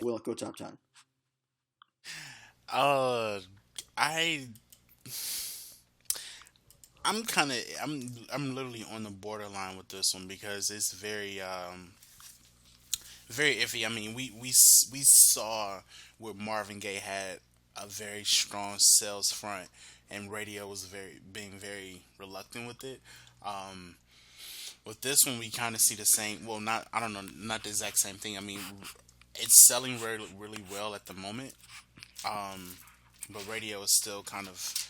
Will it go top 10? Uh, I I'm literally on the borderline with this one because it's very iffy. I mean, we saw where Marvin Gaye had a very strong sales front, and radio was very reluctant with it. Um, with this one, we kind of see the same. Well, not I don't know, not the exact same thing. I mean, it's selling really well at the moment. Um, but radio is still kind of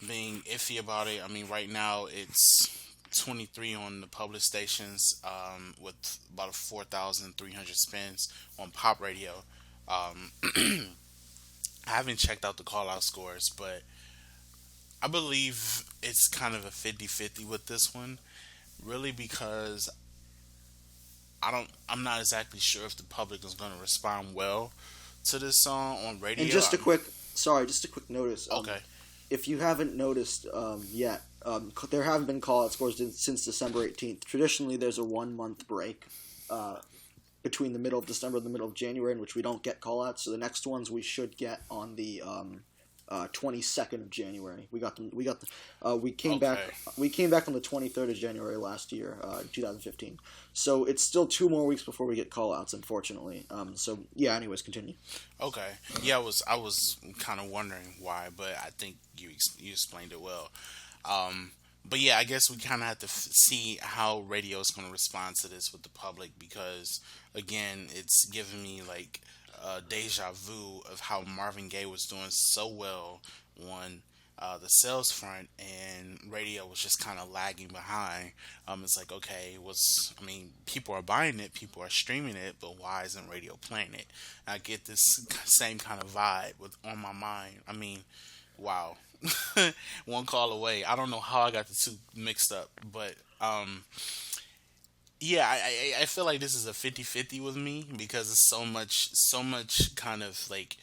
being iffy about it. I mean, right now it's 23 on the public stations, with about 4,300 spins on pop radio. Um, I haven't checked out the call out scores, but I believe it's kind of a 50-50 with this one, really, because I'm not exactly sure if the public is going to respond well to this song on And radio. just a quick, sorry, just a quick notice. Okay. If you haven't noticed yet, there haven't been call-out scores since December 18th. Traditionally, there's a 1 month break uh, between the middle of December and the middle of January in which we don't get call-outs. So the next ones we should get on the 22nd of January. We got them. We got. We came back. Okay. We came back on the 23rd of January last year, 2015. So it's still 2 more weeks before we get call-outs, unfortunately. So yeah. Anyways, continue. Okay. Yeah, I was kind of wondering why, but I think you explained it well. Um, but yeah, I guess we kind of have to see how radio is going to respond to this with the public because again, it's giving me like a deja vu of how Marvin Gaye was doing so well on the sales front, and radio was just kind of lagging behind. It's like, okay, I mean, people are buying it, people are streaming it, but why isn't radio playing it? I get this same kind of vibe with On My Mind. I mean, wow. One call away. I don't know how I got the two mixed up, but yeah, I feel like this is a 50-50 with me because it's so much kind of like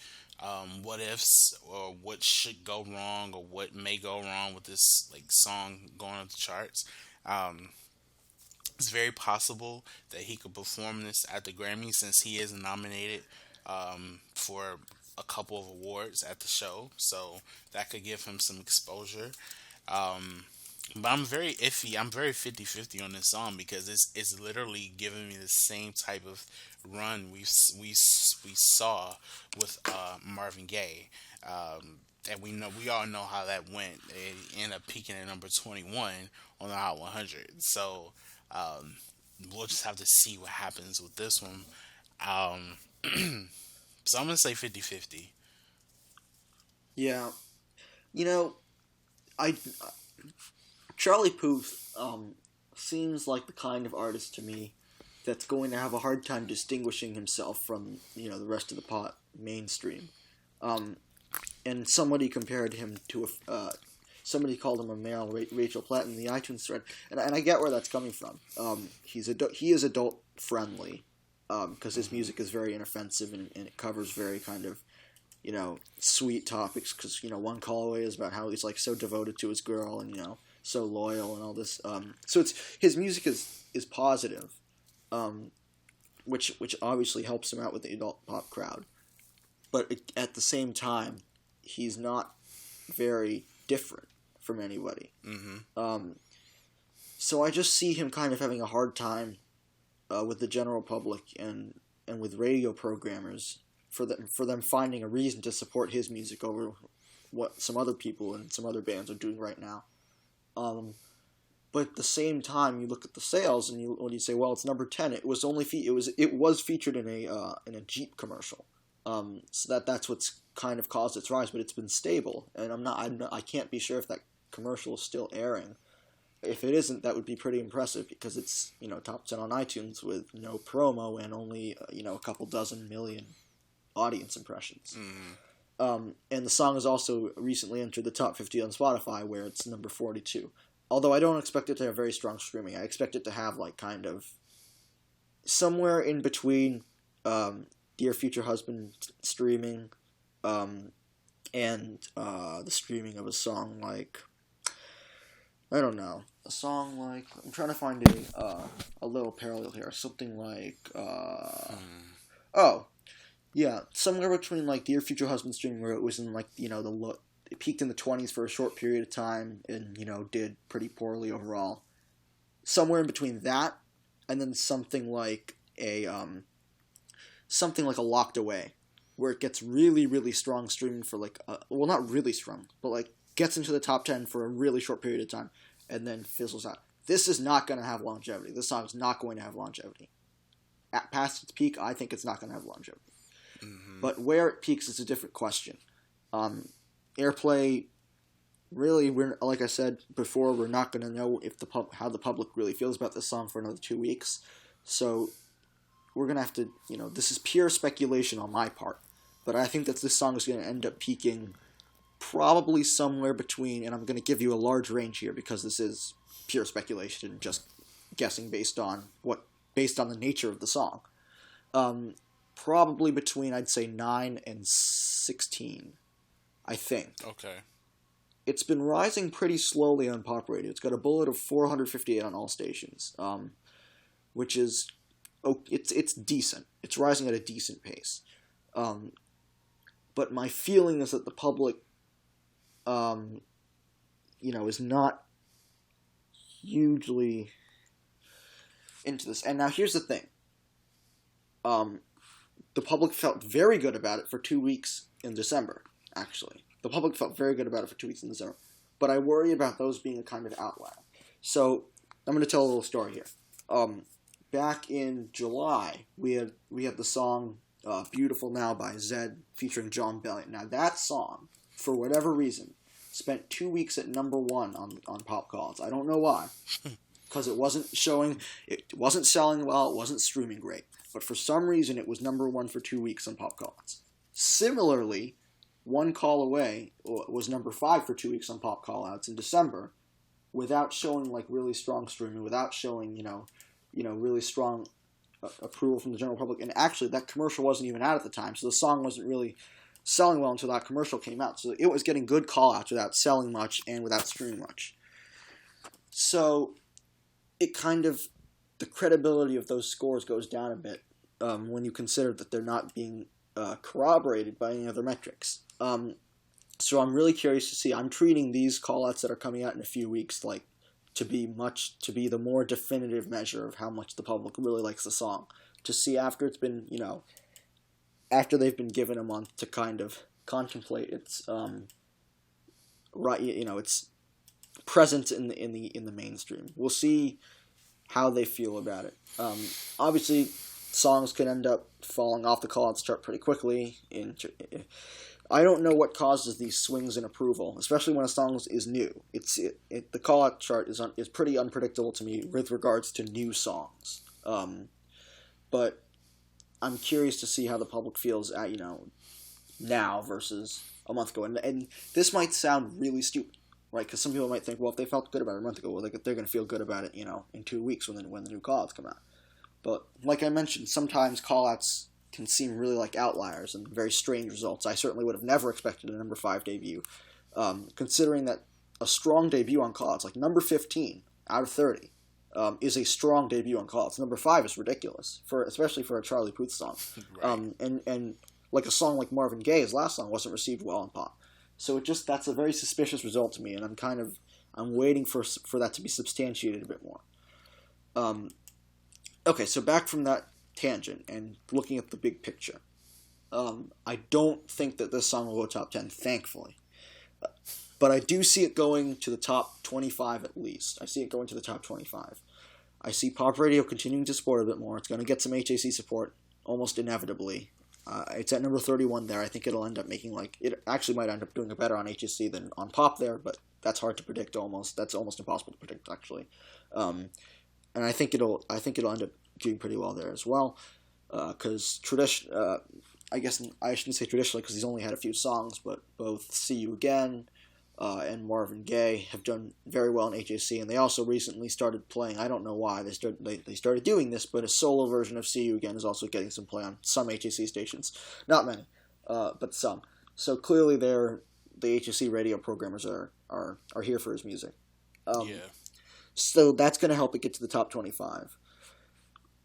what ifs or what should go wrong or what may go wrong with this like song going on the charts. Um, it's very possible that he could perform this at the Grammy since he is nominated for a couple of awards at the show, so that could give him some exposure. Um, but I'm very iffy. I'm very 50-50 on this song because it's literally giving me the same type of run we saw with Marvin Gaye. And we all know how that went. It ended up peaking at number 21 on the Hot 100. So um, we'll just have to see what happens with this one. Um, so I'm gonna say 50-50. Yeah. You know, I Charlie Puth seems like the kind of artist to me that's going to have a hard time distinguishing himself from the rest of the pop mainstream. Um, and somebody called him a male Rachel Platt in the iTunes thread, and I get where that's coming from. He is adult friendly because his music is very inoffensive and it covers very kind of sweet topics. Because One Call Away is about how he's like so devoted to his girl and so loyal and all this. So it's his music is positive, um, which obviously helps him out with the adult pop crowd. But at the same time, he's not very different from anybody. Hmm. Um, so I just see him kind of having a hard time with the general public and with radio programmers for them finding a reason to support his music over what some other people and some other bands are doing right now. Um, but at the same time, you look at the sales and you say, well, it's number 10. It was featured in a Jeep commercial. So that's what's kind of caused its rise, but it's been stable, and I can't be sure if that commercial is still airing. If it isn't, that would be pretty impressive because it's top 10 on iTunes with no promo and only a couple dozen million audience impressions. Hmm. And the song has also recently entered the top 50 on Spotify, where it's number 42. Although I don't expect it to have very strong streaming. I expect it to have like kind of somewhere in between Dear Future Husband streaming and the streaming of a song like, I don't know, a song like, I'm trying to find a little parallel here, something like Hmm. oh Yeah, somewhere between like Dear Future Husband stream, where it was in like it peaked in the 20s for a short period of time and did pretty poorly overall. Somewhere in between that, and then something like a Locked Away, where it gets really really strong streaming for like well, not really strong, but like gets into the top 10 for a really short period of time, and then fizzles out. This is not going to have longevity. This song is not going to have longevity. At past its peak, I think it's not going to have longevity. Mm-hmm. But where it peaks is a different question. Airplay, really, like I said before, we're not going to know if how the public really feels about this song for another 2 weeks. So we're going to have to, this is pure speculation on my part. But I think that this song is going to end up peaking probably somewhere between, and I'm going to give you a large range here because this is pure speculation and just guessing based on the nature of the song. Probably between, I'd say, 9 and 16, I think. Okay. It's been rising pretty slowly on pop radio. It's got a bullet of 458 on all stations, which is, it's decent. It's rising at a decent pace. But my feeling is that the public, is not hugely into this. And now here's the thing. The public felt very good about it for 2 weeks in December, actually. The public felt very good about it for 2 weeks in December. But I worry about those being a kind of outlier. So, I'm going to tell a little story here. Back in July, we had the song Beautiful Now by Zedd featuring John Bellion. Now, that song, for whatever reason, spent 2 weeks at number 1 on Pop Calls. I don't know why. Because it wasn't selling well, it wasn't streaming great. But for some reason, it was number 1 for 2 weeks on Pop Calls. Similarly, One Call Away was number 5 for 2 weeks on Pop Callouts in December, without showing like really strong streaming, without showing really strong approval from the general public. And actually, that commercial wasn't even out at the time, so the song wasn't really selling well until that commercial came out. So it was getting good callouts without selling much and without streaming much. So it kind of, the credibility of those scores goes down a bit when you consider that they're not being corroborated by any other metrics. So I'm really curious to see. I'm treating these callouts that are coming out in a few weeks to be the more definitive measure of how much the public really likes the song. To see after it's been, after they've been given a month to kind of contemplate its its presence in the mainstream. We'll see how they feel about it. Obviously, songs can end up falling off the callouts chart pretty quickly. I don't know what causes these swings in approval, especially when a song is new. The callout chart is pretty unpredictable to me with regards to new songs. But I'm curious to see how the public feels at now versus a month ago. And this might sound really stupid, right? Because some people might think, well, if they felt good about it a month ago, well, they're going to feel good about it, in 2 weeks when the new callouts come out. But like I mentioned, sometimes callouts can seem really like outliers and very strange results. I certainly would have never expected a number 5 debut, considering that a strong debut on callouts, like number 15 out of 30, is a strong debut on callouts. Number 5 is ridiculous, especially for a Charlie Puth song. Right. And like a song like Marvin Gaye, his last song, wasn't received well on pop. So that's a very suspicious result to me, and I'm waiting for that to be substantiated a bit more. Okay, so back from that tangent and looking at the big picture. I don't think that this song will go top 10, thankfully. But I do see it going to the top 25 at least. I see it going to the top 25. I see pop radio continuing to support a bit more. It's going to get some HAC support, almost inevitably. It's at number 31 there. I think it'll end up it actually might end up doing it better on HAC than on pop there, but that's hard to predict almost. That's almost impossible to predict, actually. And I think it'll end up doing pretty well there as well. Because I guess I shouldn't say traditionally because he's only had a few songs, but both See You Again and Marvin Gaye have done very well in HAC, and they also recently started playing. I don't know why they started doing this, but a solo version of See You Again is also getting some play on some HAC stations, not many, but some. So clearly, the HAC radio programmers are here for his music. Yeah. So that's going to help it get to the top 25.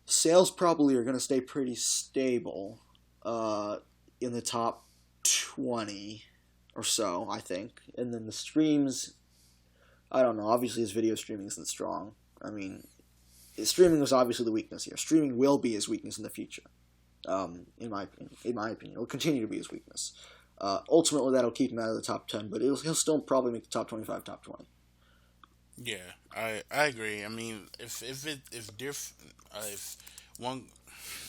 Sales probably are going to stay pretty stable. uh, in the top 20 or so, I think. And then the streams, I don't know. Obviously, his video streaming isn't strong. I mean, streaming was obviously the weakness here. Streaming will be his weakness in the future. In my opinion, it'll continue to be his weakness. Ultimately, that'll keep him out of the top 10, but he'll still probably make the top 25, top 20. Yeah, I agree. I mean, if one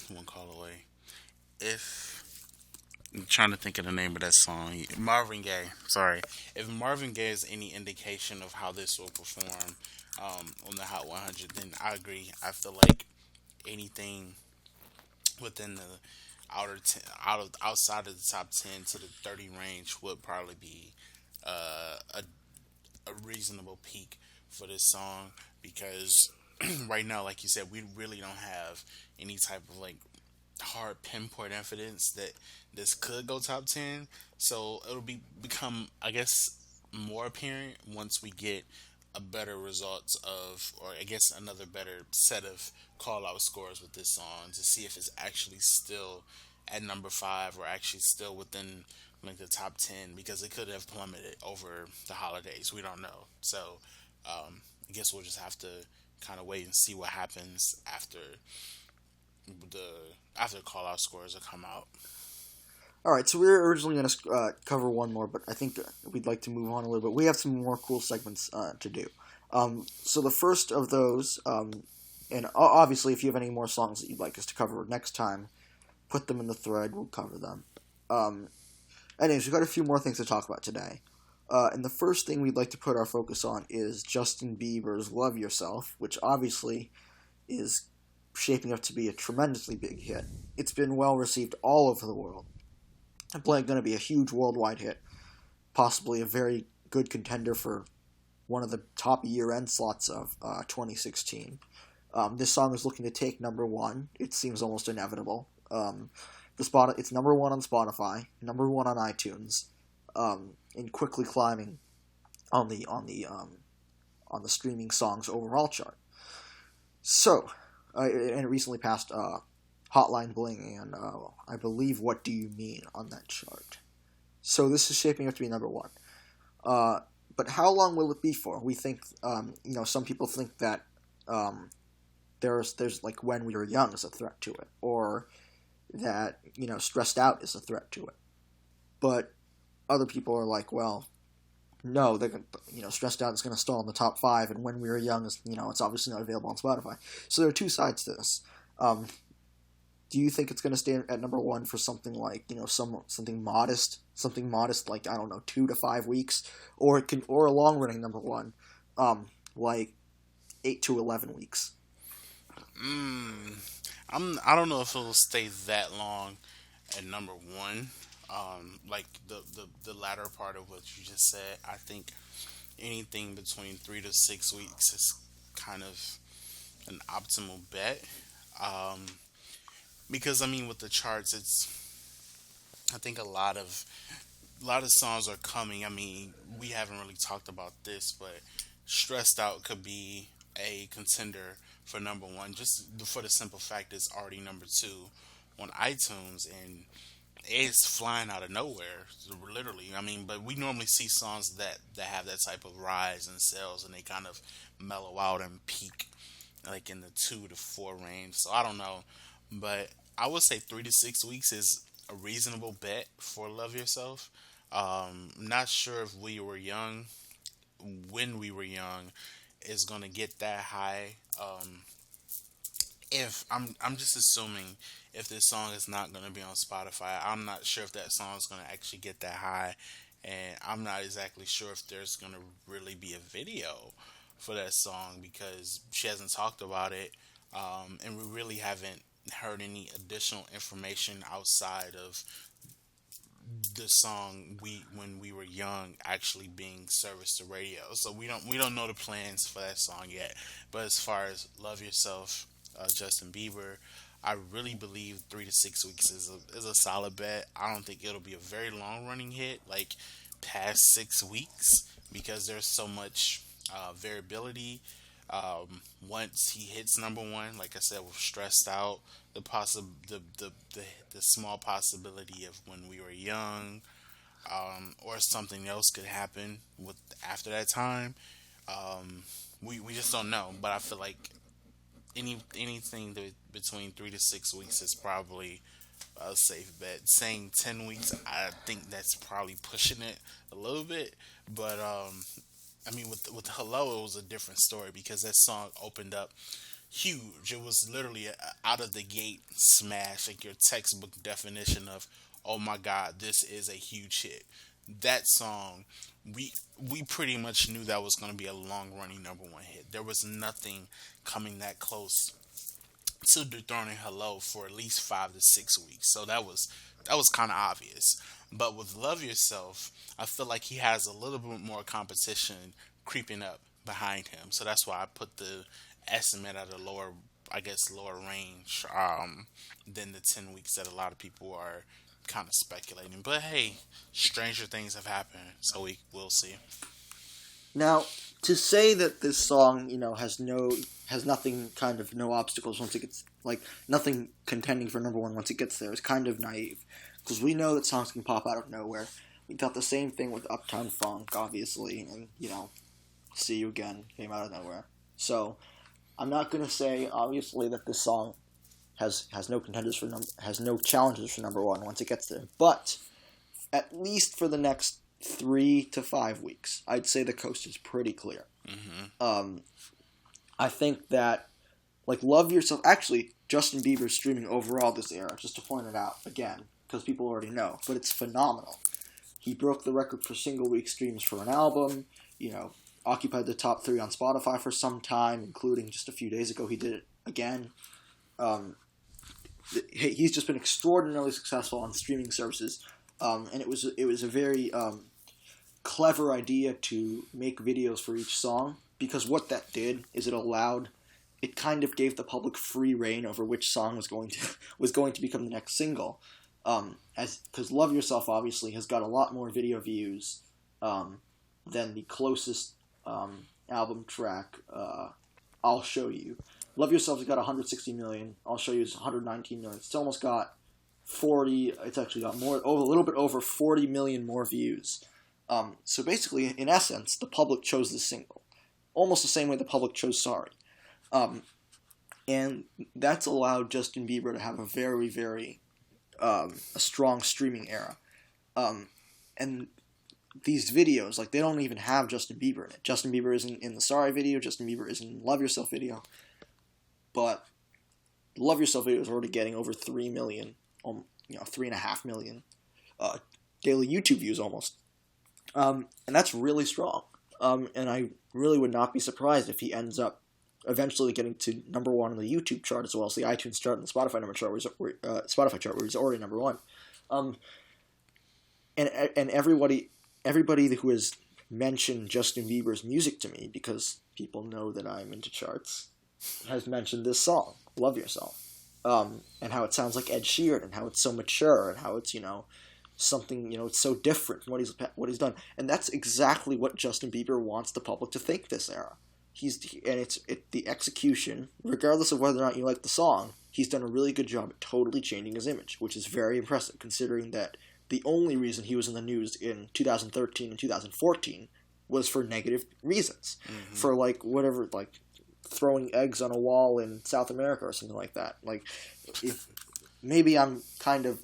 one call away, if I'm trying to think of the name of that song, Marvin Gaye. Sorry, if Marvin Gaye is any indication of how this will perform on the Hot 100, then I agree. I feel like anything within the outside of the top 10 to the 30 range would probably be a reasonable peak for this song because right now, like you said, we really don't have any type of like hard pinpoint evidence that this could go top 10. So it'll become, I guess, more apparent once we get a better results of, or I guess another better set of call out scores with this song to see if it's actually still at number five or actually still within like the top 10 because it could have plummeted over the holidays. We don't know. So I guess we'll just have to kind of wait and see what happens the after the call out scores have come out. All right, so we were originally going to cover one more, but I think we'd like to move on a little bit. We have some more cool segments to do. So the first of those, and obviously, if you have any more songs that you'd like us to cover next time, put them in the thread. We'll cover them. Um, Anyways, we've got a few more things to talk about today. And the first thing we'd like to put our focus on is Justin Bieber's "Love Yourself," which obviously is shaping up to be a tremendously big hit. It's been well received all over the world. It's going to be a huge worldwide hit, possibly a very good contender for one of the top year-end slots of 2016. This song is looking to take number one. It seems almost inevitable. It's number one on Spotify, number one on iTunes, and quickly climbing on the streaming songs overall chart. So, and it recently passed Hotline Bling and I believe What Do You Mean on that chart. So this is shaping up to be number one. But how long will it be for? We think, some people think that there's like When We Were Young is a threat to it, or that Stressed Out is a threat to it. But other people are like, well, no, they're Stressed Out is going to stall in the top five, and When We Were Young is it's obviously not available on Spotify. So there are two sides to this. Do you think it's going to stay at number one for something like something modest like I don't know 2 to 5 weeks, or a long running number one, like 8 to 11 weeks? I don't know if it'll stay that long at number one. Like the latter part of what you just said, I think anything between 3 to 6 weeks is kind of an optimal bet. Um, because I mean, with the charts, I think a lot of songs are coming. I mean, we haven't really talked about this, but Stressed Out could be a contender for number one, just for the simple fact it's already number two on iTunes, and it's flying out of nowhere, literally. I mean, but we normally see songs that have that type of rise in sales, and they kind of mellow out and peak like in the 2 to 4 range. So I don't know, but I would say 3 to 6 weeks is a reasonable bet for Love Yourself. Not sure if We Were Young, When We Were Young, is gonna get that high. If I'm just assuming if this song is not gonna be on Spotify, I'm not sure if that song is gonna actually get that high, and I'm not exactly sure if there's gonna really be a video for that song because she hasn't talked about it, and we really haven't heard any additional information outside of the song "We When We Were Young" actually being serviced to radio. So we don't know the plans for that song yet. But as far as "Love Yourself," Justin Bieber, I really believe 3 to 6 weeks is a solid bet. I don't think it'll be a very long running hit, like past 6 weeks, because there's so much variability Once he hits number one, like I said, we're stressed out. The small possibility of when we were young, or something else could happen with after that time. We just don't know. But I feel like anything between 3 to 6 weeks is probably a safe bet. Saying 10 weeks, I think that's probably pushing it a little bit. But I mean, with Hello, it was a different story because that song opened up huge. It was literally a out of the gate smash, like your textbook definition of, oh my god, this is a huge hit. That song, we pretty much knew that was going to be a long running number one hit. There was nothing coming that close to dethroning Hello for at least 5 to 6 weeks. So that was kind of obvious. But with Love Yourself, I feel like he has a little bit more competition creeping up behind him. So that's why I put the estimate at a lower, I guess, lower range than the 10 weeks that a lot of people are kind of speculating. But hey, stranger things have happened, so we will see. Now, to say that this song, has nothing, kind of no obstacles once it gets, like, nothing contending for number one once it gets there is kind of naive. Because we know that songs can pop out of nowhere. We got the same thing with Uptown Funk, obviously, and, See You Again came out of nowhere. So, I'm not going to say, obviously, that this song has no has no challenges for number one once it gets there. But, at least for the next 3 to 5 weeks, I'd say the coast is pretty clear. Mm-hmm. I think that, like, Love Yourself, actually, Justin Bieber's streaming overall this era, just to point it out again, because people already know, but it's phenomenal. He broke the record for single week streams for an album, occupied the top 3 on Spotify for some time, including just a few days ago he did it again. He's just been extraordinarily successful on streaming services, and it was a very clever idea to make videos for each song, because what that did is it kind of gave the public free reign over which song was going to become the next single. Because Love Yourself obviously has got a lot more video views than the closest album track, I'll Show You. Love Yourself has got 160 million. I'll Show You is 119 million. It's almost got 40. It's actually got a little bit over 40 million more views. So basically, in essence, the public chose this single, almost the same way the public chose Sorry. And that's allowed Justin Bieber to have a very, very a strong streaming era. And these videos, like, they don't even have Justin Bieber in it. Justin Bieber isn't in the Sorry video. Justin Bieber isn't in Love Yourself video. But Love Yourself video is already getting over 3 million, 3.5 million daily YouTube views almost. And that's really strong. And I really would not be surprised if he ends up eventually getting to number one on the YouTube chart as well as the iTunes chart and the Spotify Spotify chart, where he's already number one. And everybody who has mentioned Justin Bieber's music to me, because people know that I'm into charts, has mentioned this song, Love Yourself, and how it sounds like Ed Sheeran, and how it's so mature, and how it's something, it's so different from what he's done. And that's exactly what Justin Bieber wants the public to think this era. It's the execution, regardless of whether or not you like the song, he's done a really good job at totally changing his image, which is very impressive, considering that the only reason he was in the news in 2013 and 2014 was for negative reasons. Mm-hmm. For, whatever, throwing eggs on a wall in South America or something like that. Maybe I'm kind of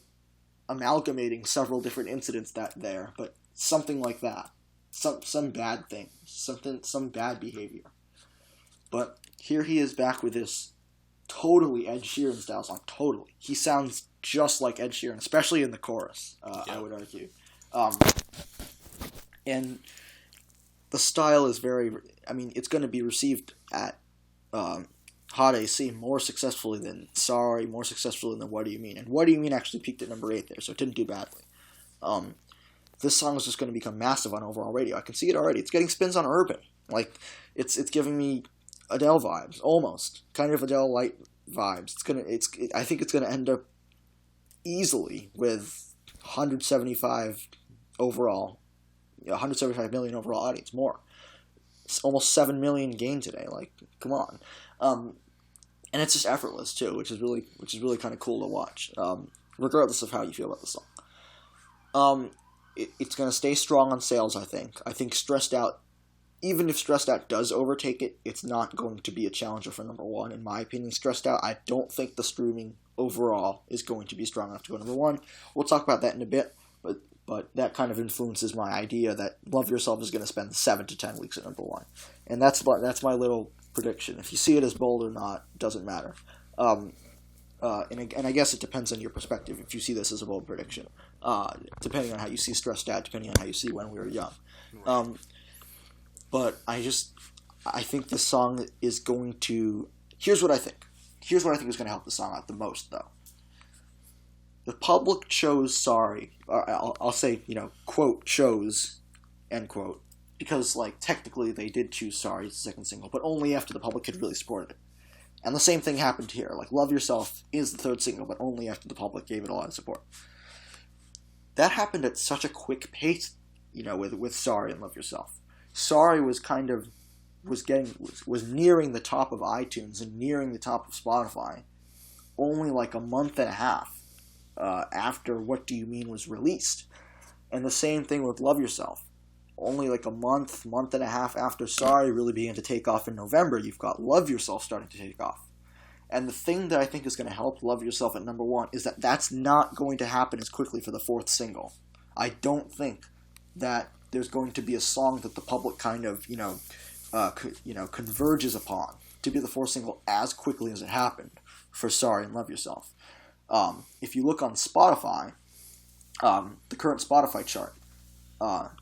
amalgamating several different incidents but something like that. Some bad thing. Some bad behavior. But here he is back with this totally Ed Sheeran style song. Totally. He sounds just like Ed Sheeran, especially in the chorus, I would argue. And the style is it's going to be received at Hot AC more successfully than Sorry, more successfully than What Do You Mean? And What Do You Mean actually peaked at number 8 there, so it didn't do badly. This song is just going to become massive on overall radio. I can see it already. It's getting spins on Urban. It's giving me Adele vibes, almost. Kind of Adele light vibes. I think it's gonna end up easily with 175 overall, 175 million overall audience, more. It's almost 7 million gained today. Like, come on. Um, and it's just effortless too, which is really kind of cool to watch. Regardless of how you feel about the song. It's going to stay strong on sales. I think Stressed Out, even if Stressed Out does overtake it, it's not going to be a challenger for number one, in my opinion. Stressed Out, I don't think the streaming overall is going to be strong enough to go number one. We'll talk about that in a bit, but that kind of influences my idea that Love Yourself is going to spend 7 to 10 weeks at number one, and that's my little prediction. If you see it as bold or not, doesn't matter. Um, and I guess it depends on your perspective if you see this as a bold prediction. Depending on how you see Stressed Out, depending on how you see When We Were Young. Right. Um, but I think the song is going to. Here's what I think. Here's what I think is going to help the song out the most, though. The public chose Sorry. Or I'll say, quote, chose, end quote. Because, like, technically they did choose Sorry as the second single, but only after the public had really supported it. And the same thing happened here. Like, Love Yourself is the third single, but only after the public gave it a lot of support. That happened at such a quick pace, with Sorry and Love Yourself. Sorry was kind of was nearing the top of iTunes and nearing the top of Spotify only like a month and a half after What Do You Mean was released. And the same thing with Love Yourself. Only like a month and a half after Sorry really began to take off in November, you've got Love Yourself starting to take off. And the thing that I think is going to help Love Yourself at number one is that that's not going to happen as quickly for the fourth single. I don't think that there's going to be a song that the public kind of, converges upon to be the fourth single as quickly as it happened for Sorry and Love Yourself. If you look on Spotify, the current Spotify chart,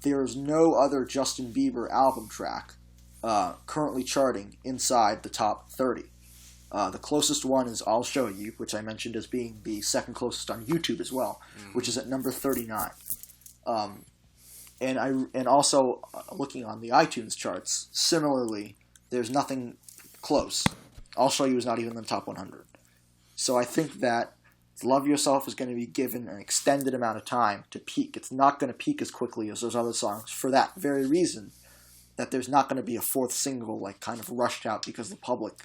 there is no other Justin Bieber album track currently charting inside the top 30. The closest one is I'll Show You, which I mentioned as being the second closest on YouTube as well, which is at number 39. And also looking on the iTunes charts, similarly, there's nothing close. I'll Show You is not even in the top 100. So I think that Love Yourself is going to be given an extended amount of time to peak. It's not going to peak as quickly as those other songs for that very reason, that there's not going to be a fourth single like kind of rushed out because the public,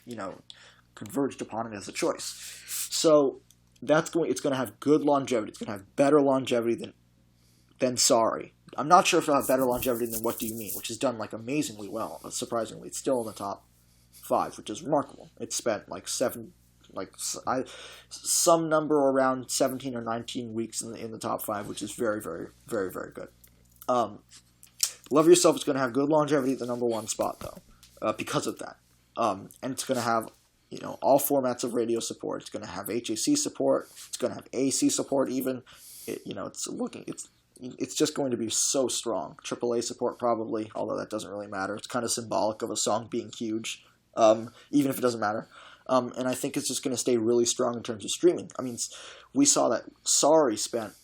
converged upon it as a choice. So it's going to have good longevity. It's going to have better longevity than Sorry. I'm not sure if it'll have better longevity than What Do You Mean, which has done like amazingly well. But surprisingly, it's still in the top 5, which is remarkable. It's spent like some number around 17 or 19 weeks in the top 5, which is very, very, very, very good. Love Yourself is going to have good longevity at the number 1 spot though, because of that. And it's going to have all formats of radio support. It's going to have HAC support. It's going to have AC support even. It's just going to be so strong. AAA support probably, although that doesn't really matter. It's kind of symbolic of a song being huge, even if it doesn't matter. And I think it's just going to stay really strong in terms of streaming. I mean, we saw that Sorry spent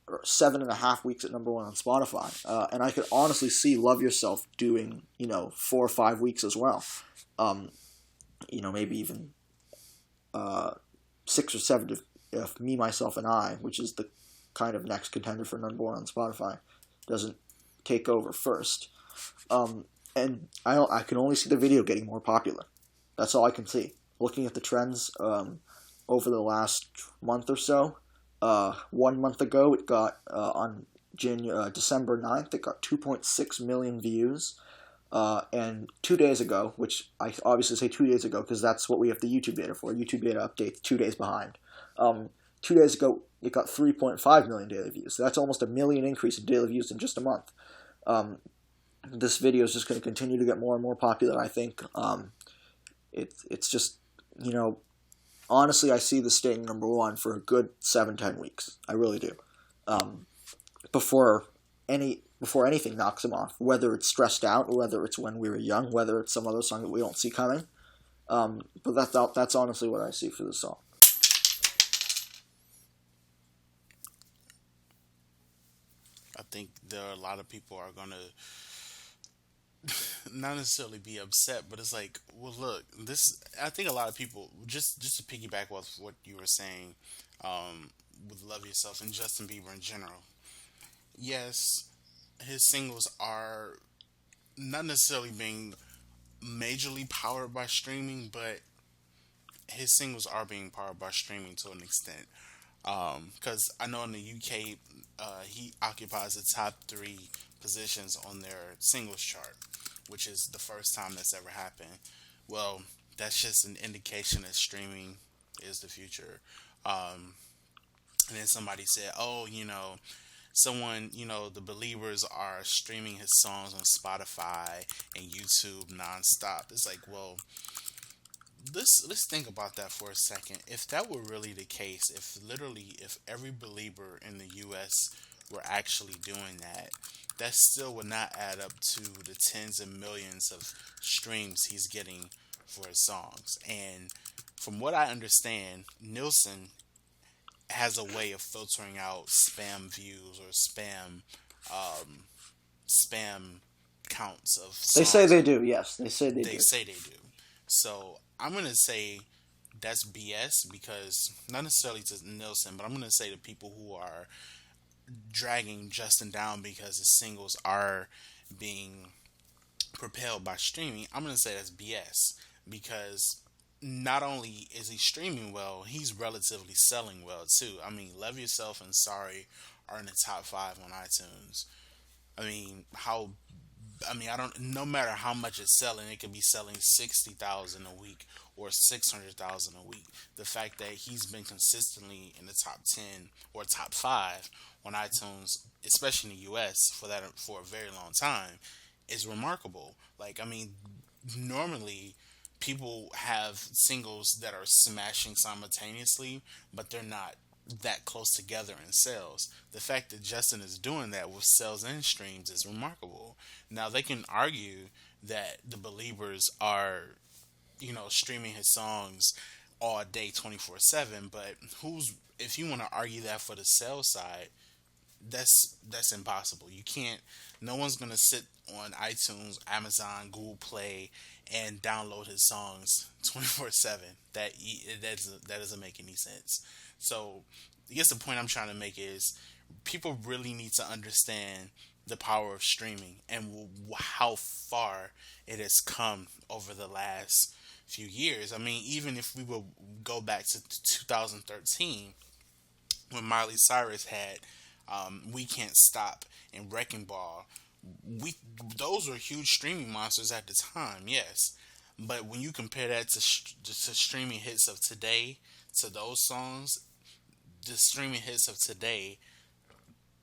7.5 weeks at number 1 on Spotify, and I could honestly see Love Yourself doing 4 or 5 weeks as well. Maybe even 6 or 7 if Me, Myself, and I, which is the kind of next contender for number 1 on Spotify, doesn't take over first. And I can only see the video getting more popular. That's all I can see. Looking at the trends over the last month or so, 1 month ago it got on December 9th, it got 2.6 million views. And 2 days ago, which I obviously say 2 days ago because that's what we have the YouTube data for. YouTube data updates 2 days behind. 2 days ago, it got 3.5 million daily views. So that's almost a million increase in daily views in just a month. This video is just going to continue to get more and more popular, I think. It's just, honestly, I see this staying number 1 for a good 7-10 weeks. I really do. Before anything knocks him off, whether it's Stressed Out, whether it's When We Were Young, whether it's some other song that we don't see coming. But that's honestly what I see for this song. I think there are a lot of people are gonna not necessarily be upset, but it's like, well, look, this. I think a lot of people just to piggyback with what you were saying, with Love Yourself and Justin Bieber in general. Yes, his singles are not necessarily being majorly powered by streaming, but his singles are being powered by streaming to an extent. Because I know in the UK, he occupies the top three positions on their singles chart, which is the first time that's ever happened. Well, that's just an indication that streaming is the future. Um, and then somebody said, "Oh, someone, the believers are streaming his songs on Spotify and YouTube nonstop." It's like, well, let's think about that for a second. If that were really the case, if every believer in the US were actually doing that, that still would not add up to the tens of millions of streams he's getting for his songs. And from what I understand, Nielsen has a way of filtering out spam views or spam counts of They say songs. they do. Yes, they say they They do. say they do. So I'm gonna say that's BS, because not necessarily to Nielsen, but I'm gonna say to people who are dragging Justin down because his singles are being propelled by streaming. I'm gonna say that's BS, because not only is he streaming well, he's relatively selling well too. I mean, Love Yourself and Sorry are in the top five on iTunes. I mean, I don't. No matter how much it's selling, it could be selling 60,000 a week or 600,000 a week. The fact that he's been consistently in the top 10 or top five on iTunes, especially in the U.S. for a very long time, is remarkable. Like, I mean, normally people have singles that are smashing simultaneously, but they're not that close together in sales. The fact that Justin is doing that with sales and streams is remarkable. Now they can argue that the believers are, streaming his songs all day 24/7, but who's if you want to argue that for the sales side, that's impossible. You can't. No one's gonna sit on iTunes, Amazon, Google Play, and download his songs 24/7. That doesn't make any sense. So, I guess the point I'm trying to make is people really need to understand the power of streaming and how far it has come over the last few years. I mean, even if we will go back to 2013, when Miley Cyrus had "We Can't Stop" and "Wrecking Ball," we those were huge streaming monsters at the time, yes. But when you compare that to streaming hits of today, to those songs, the streaming hits of today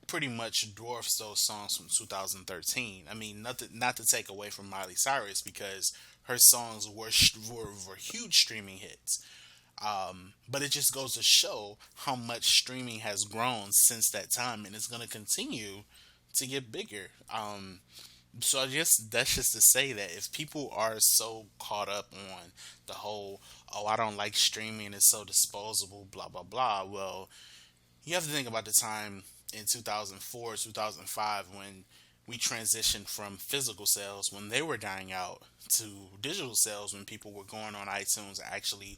pretty much dwarfs those songs from 2013. I mean, not to take away from Miley Cyrus, because her songs were huge streaming hits. But it just goes to show how much streaming has grown since that time, and it's going to continue to get bigger. So I guess that's just to say that if people are so caught up on the whole, "oh, I don't like streaming, it's so disposable," blah blah blah. Well, you have to think about the time in 2004, 2005, when we transitioned from physical sales, when they were dying out, to digital sales, when people were going on iTunes and actually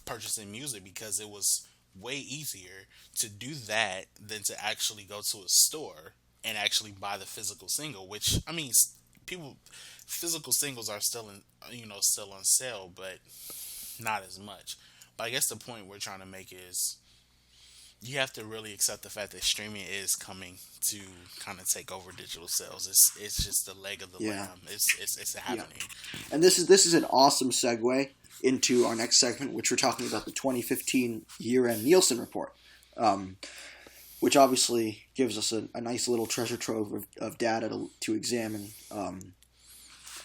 purchasing music, because it was way easier to do that than to actually go to a store and actually buy the physical single. Which, I mean, people, physical singles are still still on sale, but not as much. But I guess the point we're trying to make is you have to really accept the fact that streaming is coming to kind of take over digital sales. It's just the leg of the Yeah, lamb. It's yeah. happening. And this is an awesome segue into our next segment, which we're talking about the 2015 year-end Nielsen report, which obviously gives us a nice little treasure trove of data to examine.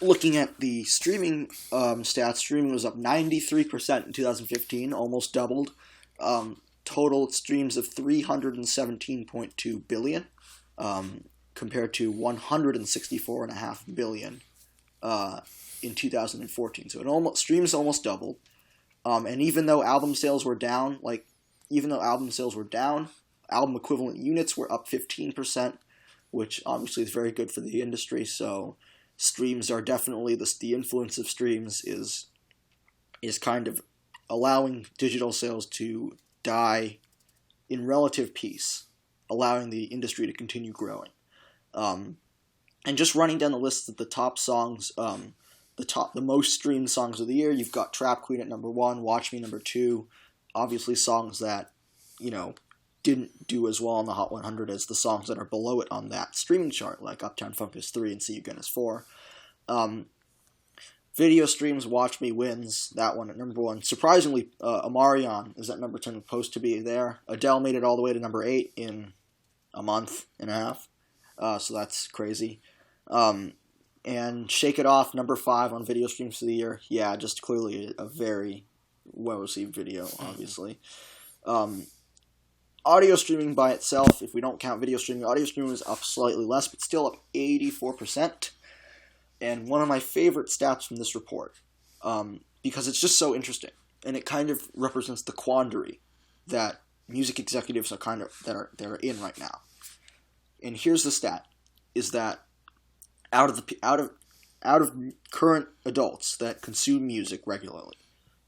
Looking at the streaming stats, streaming was up 93% in 2015, almost doubled. Total streams of 317.2 billion, compared to 164.5 billion in 2014. So streams almost doubled. And even though album sales were down, album equivalent units were up 15%, which obviously is very good for the industry. So streams are definitely the influence of streams is kind of allowing digital sales to die in relative peace, allowing the industry to continue growing. And just running down the list of the top songs the most streamed songs of the year. You've got Trap Queen at number one, Watch Me number two. Obviously, songs that you know didn't do as well on the Hot 100 as the songs that are below it on that streaming chart, like Uptown Funk is three and See You Again is four. Um, Video streams, Watch Me wins that one at number one. Surprisingly, Amarion is at number 10, supposed to be there. Adele made it all the way to number 8 in a month and a half, so that's crazy. Um, and Shake It Off, number 5 on video streams for the year. Yeah, just clearly a very well received video, obviously. Um, Audio streaming by itself, if we don't count video streaming, audio streaming is up slightly less, but still up 84%. And one of my favorite stats from this report, because it's just so interesting, and it kind of represents the quandary that music executives are they're in right now. And here's the stat: is that out of current adults that consume music regularly,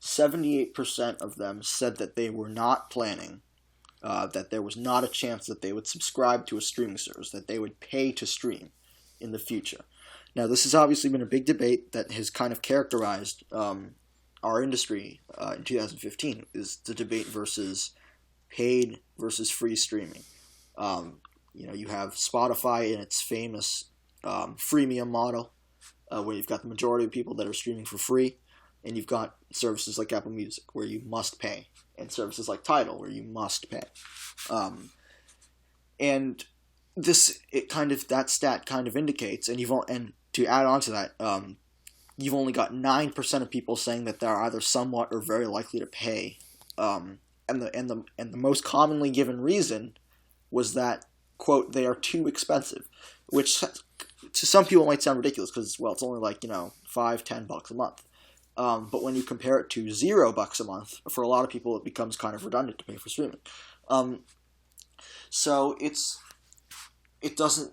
78% of them said that they were not planning, that there was not a chance that they would subscribe to a streaming service, that they would pay to stream in the future. Now, this has obviously been a big debate that has kind of characterized our industry in 2015, is the debate versus paid versus free streaming. You have Spotify in its famous freemium model, where you've got the majority of people that are streaming for free, and you've got services like Apple Music, where you must pay, and services like Tidal, where you must pay. And that stat kind of indicates, and to add on to that, you've only got 9% of people saying that they're either somewhat or very likely to pay. And the most commonly given reason was that, quote, they are too expensive, which to some people might sound ridiculous because, well, it's only like, $5-10 a month. But when you compare it to $0 a month, for a lot of people it becomes kind of redundant to pay for streaming. So it doesn't.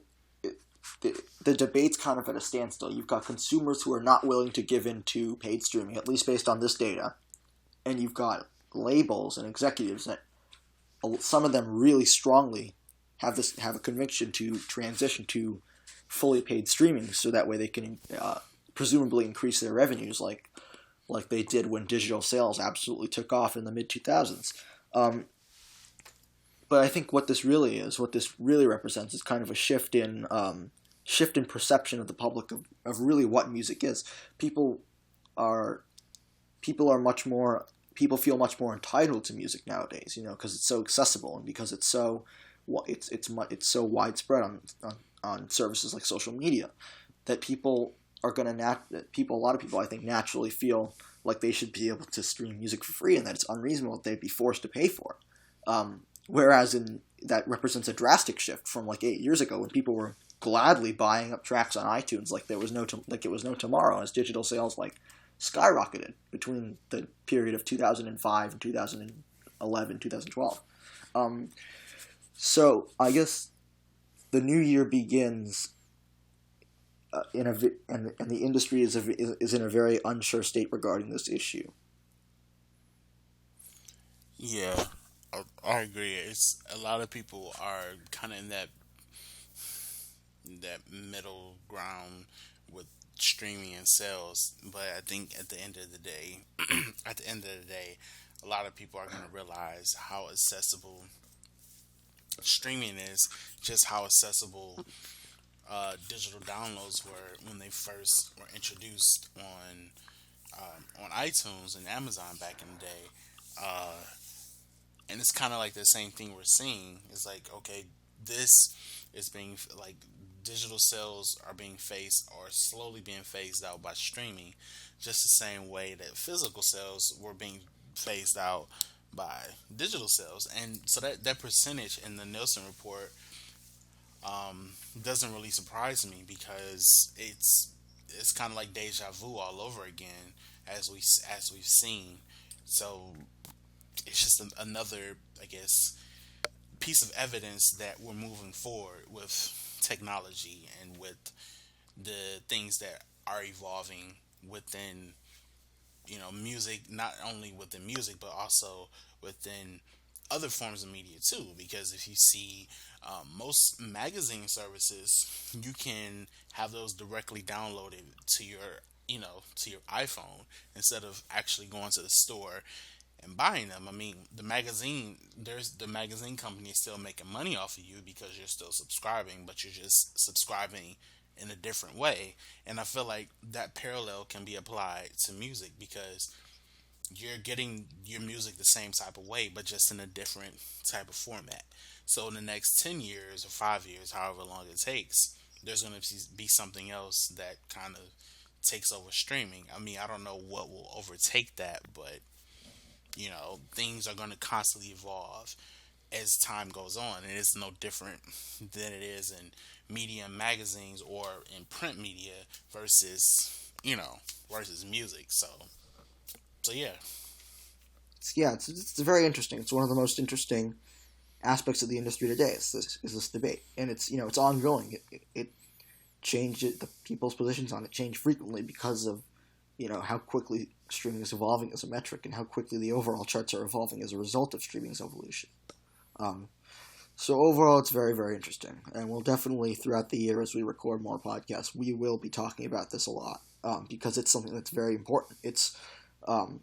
The debate's kind of at a standstill. You've got consumers who are not willing to give in to paid streaming, at least based on this data, and you've got labels and executives that some of them really strongly have a conviction to transition to fully paid streaming, so that way they can presumably increase their revenues, like they did when digital sales absolutely took off in the mid 2000s. But I think what this really represents is kind of a shift in perception of the public of really what music is. People feel much more entitled to music nowadays, because it's so accessible and because it's so widespread on services like social media, that a lot of people I think naturally feel like they should be able to stream music for free, and that it's unreasonable that they'd be forced to pay for it. Whereas that represents a drastic shift from like 8 years ago, when people were gladly buying up tracks on iTunes like it was no tomorrow, as digital sales skyrocketed between the period of 2005 and 2011, 2012. So I guess the new year begins and the industry is in a very unsure state regarding this issue. Yeah, I agree. It's a lot of people are kind of in that middle ground with streaming and sales, but I think at the end of the day, a lot of people are going to realize how accessible streaming is, just how accessible digital downloads were when they first were introduced on iTunes and Amazon back in the day. And it's kind of like the same thing we're seeing. It's like, okay, this is being like digital sales are being phased or slowly being phased out by streaming, just the same way that physical sales were being phased out by digital sales. And so that percentage in the Nielsen report doesn't really surprise me, because it's kind of like deja vu all over again, as we've seen. So it's just another, I guess, piece of evidence that we're moving forward with technology and with the things that are evolving within, music, not only within music but also within other forms of media too. Because if you see, most magazine services, you can have those directly downloaded to your to your iPhone instead of actually going to the store and buying them. I mean, the magazine company is still making money off of you because you're still subscribing, but you're just subscribing in a different way. And I feel like that parallel can be applied to music because you're getting your music the same type of way, but just in a different type of format. So in the next 10 years or 5 years, however long it takes, there's going to be something else that kind of takes over streaming. I mean, I don't know what will overtake that, but things are going to constantly evolve as time goes on, and it's no different than it is in media and magazines or in print media versus versus music. So yeah. Yeah, it's very interesting. It's one of the most interesting aspects of the industry today. Is this debate, and it's ongoing. It changed the people's positions on it change frequently because of how quickly streaming is evolving as a metric and how quickly the overall charts are evolving as a result of streaming's evolution. Um, so overall, it's very, very interesting, and we'll definitely throughout the year as we record more podcasts, we will be talking about this a lot because it's something that's very important. It's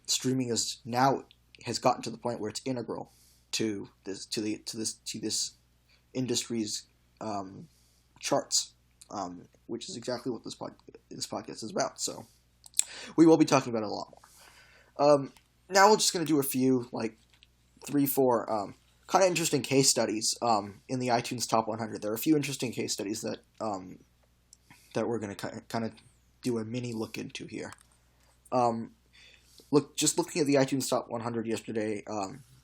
streaming is now has gotten to the point where it's integral to this industry's charts, which is exactly what this podcast is about. So we will be talking about it a lot more. Now we're just going to do a few, like 3, 4 kind of interesting case studies in the iTunes Top 100. There are a few interesting case studies that we're going to kind of do a mini look into here. Just looking at the iTunes Top 100 yesterday,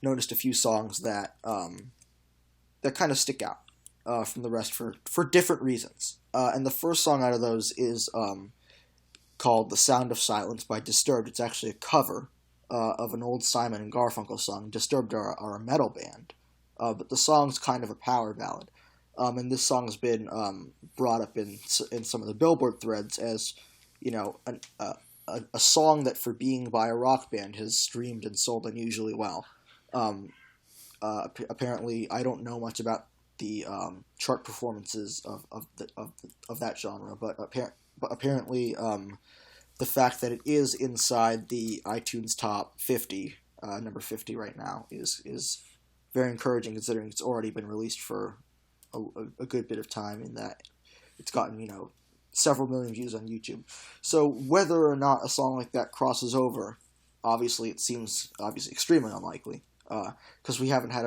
noticed a few songs that kind of stick out from the rest for different reasons. And the first song out of those is called "The Sound of Silence" by Disturbed. It's actually a cover of an old Simon and Garfunkel song. Disturbed are a metal band, but the song's kind of a power ballad. And this song has been brought up in some of the Billboard threads as, a song that, for being by a rock band, has streamed and sold unusually well. Apparently, I don't know much about the chart performances of that genre, but apparently, the fact that it is inside the iTunes Top 50, number 50 right now, is very encouraging, considering it's already been released for a good bit of time, in that it's gotten several million views on YouTube. So whether or not a song like that crosses over, obviously it seems extremely unlikely, because we haven't had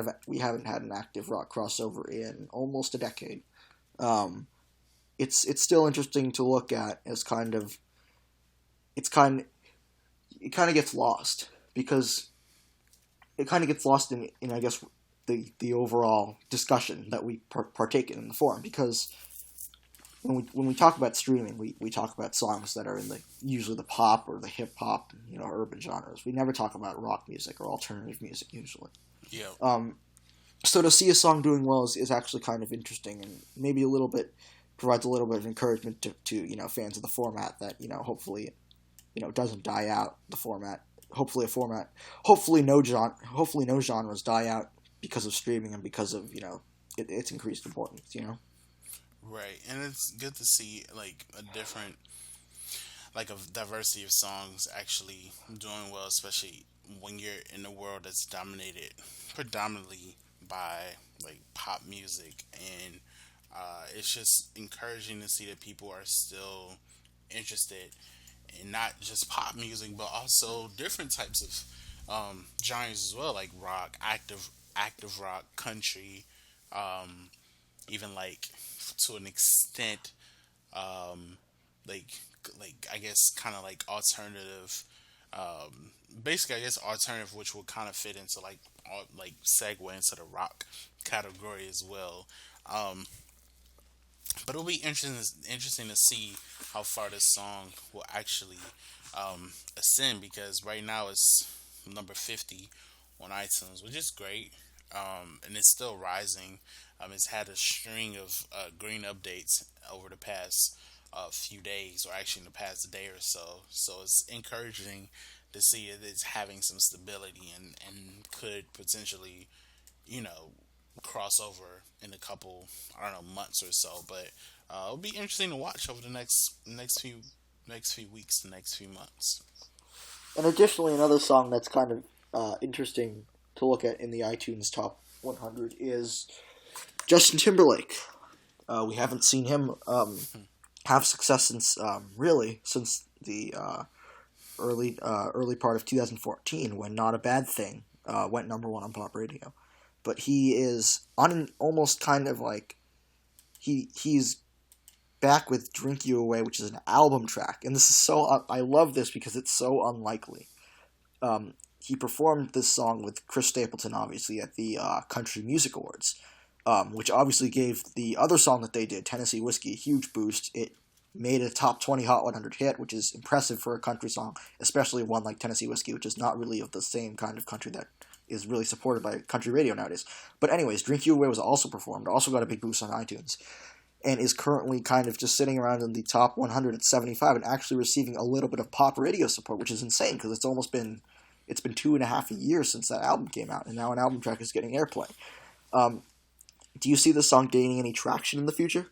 an active rock crossover in almost a decade. It's still interesting to look at as it kind of gets lost, because it kind of gets lost in I guess the overall discussion that we partake in the forum, because when we talk about streaming, we talk about songs that are in usually the pop or the hip hop, urban genres. We never talk about rock music or alternative music usually. Yeah. So to see a song doing well is actually kind of interesting, and maybe provides a little bit of encouragement to fans of the format, that hopefully it doesn't die out. The format, hopefully no genres die out because of streaming and because of its increased importance. Right, and it's good to see like a different, like a diversity of songs actually doing well, especially when you're in a world that's dominated predominantly by like pop music, and it's just encouraging to see that people are still interested in not just pop music, but also different types of genres as well, like rock, active rock, country, even like to an extent, um, like I guess kind of like alternative, basically I guess alternative, which would kind of fit into like like segue into the rock category as well. Um, but it'll be interesting to see how far this song will actually ascend, because right now it's number 50 on iTunes, which is great, and it's still rising. It's had a string of green updates over the past few days, or actually in the past day or so. So it's encouraging to see that it's having some stability, and could potentially, you know, crossover in a couple, I don't know, months or so. But it'll be interesting to watch over the next few. next few weeks, the next few months. And additionally, another song that's kind of interesting to look at in the iTunes Top 100 is Justin Timberlake. We haven't seen him have success since really since the early part of 2014 when Not a Bad Thing went number one on pop radio. But he is on an almost kind of like he's back with Drink You Away, which is an album track, and this is so I love this because it's so unlikely. He performed this song with Chris Stapleton, obviously, at the Country Music Awards, which obviously gave the other song that they did, Tennessee Whiskey, a huge boost. It made a top 20 Hot 100 hit, which is impressive for a country song, especially one like Tennessee Whiskey, which is not really of the same kind of country that is really supported by country radio nowadays. But anyways, Drink You Away was also performed, also got a big boost on iTunes, and is currently kind of just sitting around in the top 100 at 75 and actually receiving a little bit of pop radio support, which is insane because it's been 2.5 years since that album came out, and now an album track is getting airplay. Um, do you see the song gaining any traction in the future?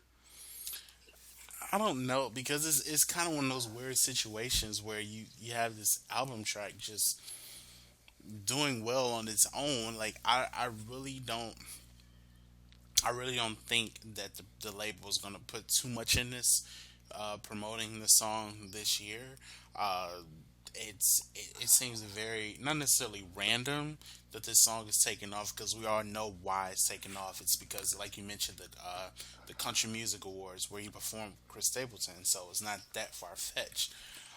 I don't know because it's kind of one of those weird situations where you have this album track just doing well on its own. Like I really don't think that the label is going to put too much in this promoting the song this year. Uh, it seems very not necessarily random that this song is taking off because we all know why it's taking off. It's because, like you mentioned, the Country Music Awards where you performed Chris Stapleton, so it's not that far fetched.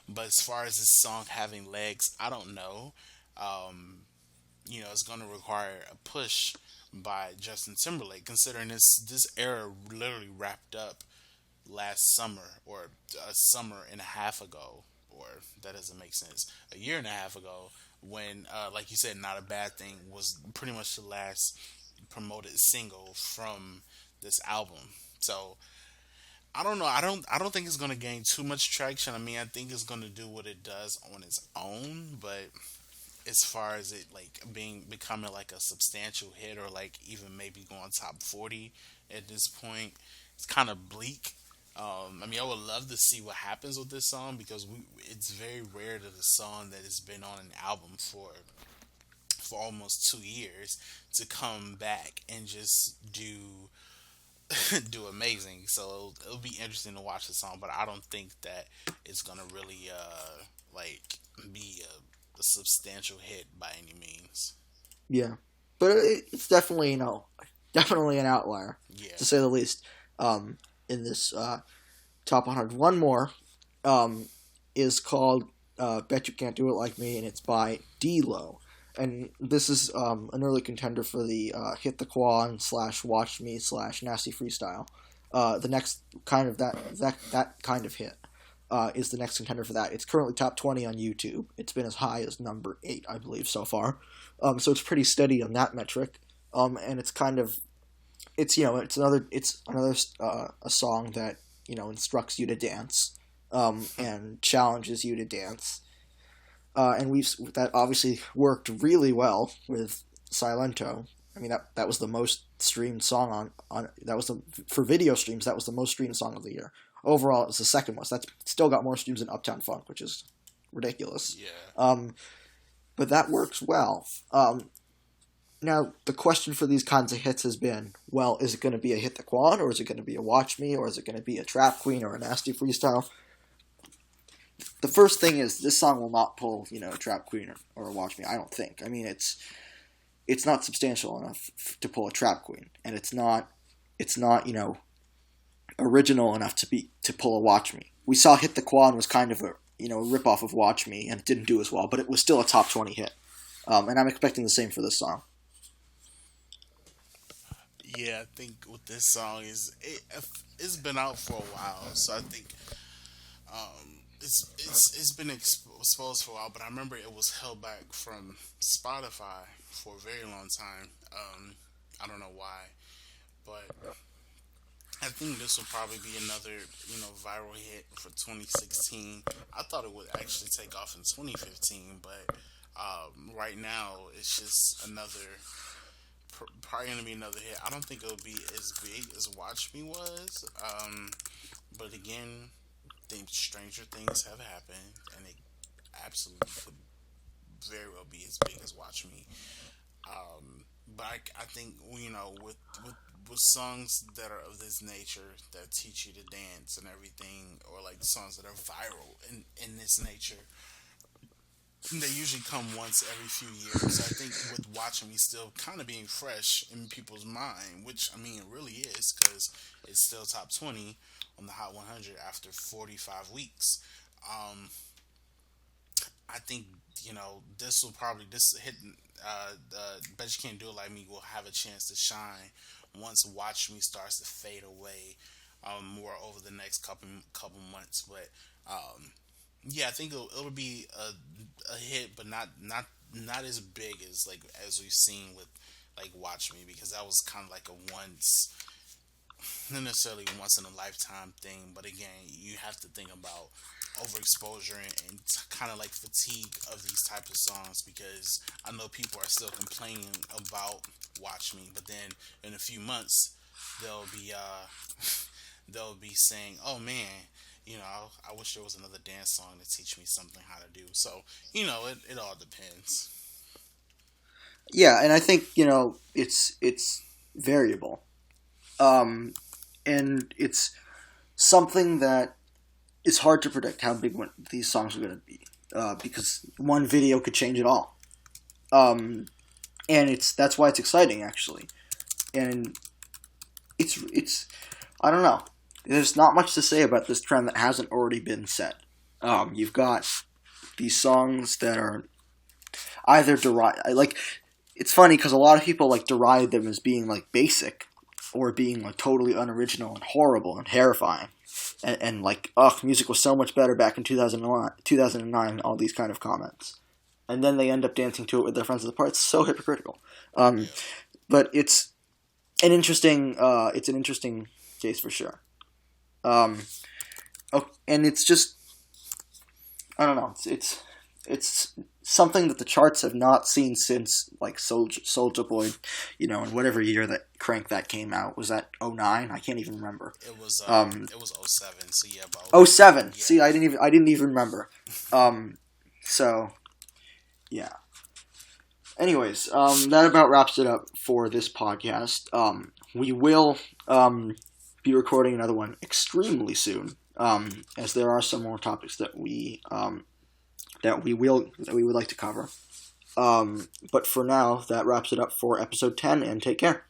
But as far as this song having legs, I don't know. Um, it's going to require a push by Justin Timberlake, considering this era literally wrapped up last summer or a summer and a half ago, or that doesn't make sense, a year and a half ago, when, like you said, Not a Bad Thing was pretty much the last promoted single from this album. So I don't know. I don't think it's gonna gain too much traction. I mean, I think it's gonna do what it does on its own, but as far as it like becoming like a substantial hit or like even maybe going top 40 at this point, it's kind of bleak. I mean, I would love to see what happens with this song because it's very rare that a song that has been on an album for almost 2 years to come back and just do do amazing. So it'll be interesting to watch the song, but I don't think that it's gonna really like be a substantial hit by any means. Yeah, but it's definitely definitely an outlier Yeah. to say the least. In this top 100, one more um, is called "Bet You Can't Do It Like Me," and it's by D-Lo. And this is an early contender for the "Hit the Quan" / "Watch Me" / "Nasty Freestyle." The next kind of that kind of hit is the next contender for that. It's currently top 20 on YouTube. It's been as high as number 8, I believe, so far. So it's pretty steady on that metric. And it's kind of it's another a song that instructs you to dance, and challenges you to dance. And that obviously worked really well with Silento. I mean that was the most streamed song on that was the for video streams, that was the most streamed song of the year. Overall, it's the second most. That's still got more streams than Uptown Funk, which is ridiculous. Yeah. Um, but that works well. Now, the question for these kinds of hits has been, well, is it going to be a Hit the Quad, or is it going to be a Watch Me, or is it going to be a Trap Queen, or a Nasty Freestyle? The first thing is, this song will not pull, a Trap Queen or a Watch Me, I don't think. I mean, it's not substantial enough to pull a Trap Queen, and it's not original enough to pull a Watch Me. We saw Hit the Quad was kind of a rip-off of Watch Me, and it didn't do as well, but it was still a top 20 hit. And I'm expecting the same for this song. Yeah, I think with this song it's been out for a while, so I think it's been exposed for a while. But I remember it was held back from Spotify for a very long time. I don't know why, but I think this will probably be another viral hit for 2016. I thought it would actually take off in 2015, but right now it's just probably gonna be another hit. I don't think it'll be as big as Watch Me was. But again, think stranger things have happened, and it absolutely could very well be as big as Watch Me. But I think with songs that are of this nature that teach you to dance and everything, or like songs that are viral in this nature, they usually come once every few years. I think with Watching Me still kind of being fresh in people's mind, which I mean it really is because it's still top 20 on the Hot 100 after 45 weeks. Um, I think this will probably this hit. Bet you can't do it like me. Will have a chance to shine once Watch Me starts to fade away more over the next couple months. But yeah, I think it'll be a hit, but not as big as like as we've seen with like Watch Me, because that was kind of like a once, not necessarily once in a lifetime thing. But again, you have to think about overexposure and kind of like fatigue of these types of songs, because I know people are still complaining about Watch Me, but then in a few months they'll be they'll be saying, "Oh man, I wish there was another dance song to teach me something how to do." So it all depends. Yeah, and I think it's variable, and it's something that it's hard to predict how big these songs are going to be, because one video could change it all, and that's why it's exciting actually, and it's I don't know. There's not much to say about this trend that hasn't already been said. You've got these songs that are either derived, like, it's funny because a lot of people like deride them as being like basic, or being like totally unoriginal and horrible and terrifying, and like, ugh, music was so much better back in 2009, all these kind of comments, and then they end up dancing to it with their friends at the party. It's so hypocritical. Yeah. But it's an interesting case for sure. And it's just, I don't know. It's something that the charts have not seen since like Soulja Boy, in whatever year that Crank that came out. Was that '09? I can't even remember. It was '07. So yeah, about '07. Yeah. See, I didn't even remember. So yeah. Anyways, that about wraps it up for this podcast. We will be recording another one extremely soon, as there are some more topics that we would like to cover. But for now, that wraps it up for episode 10, and take care.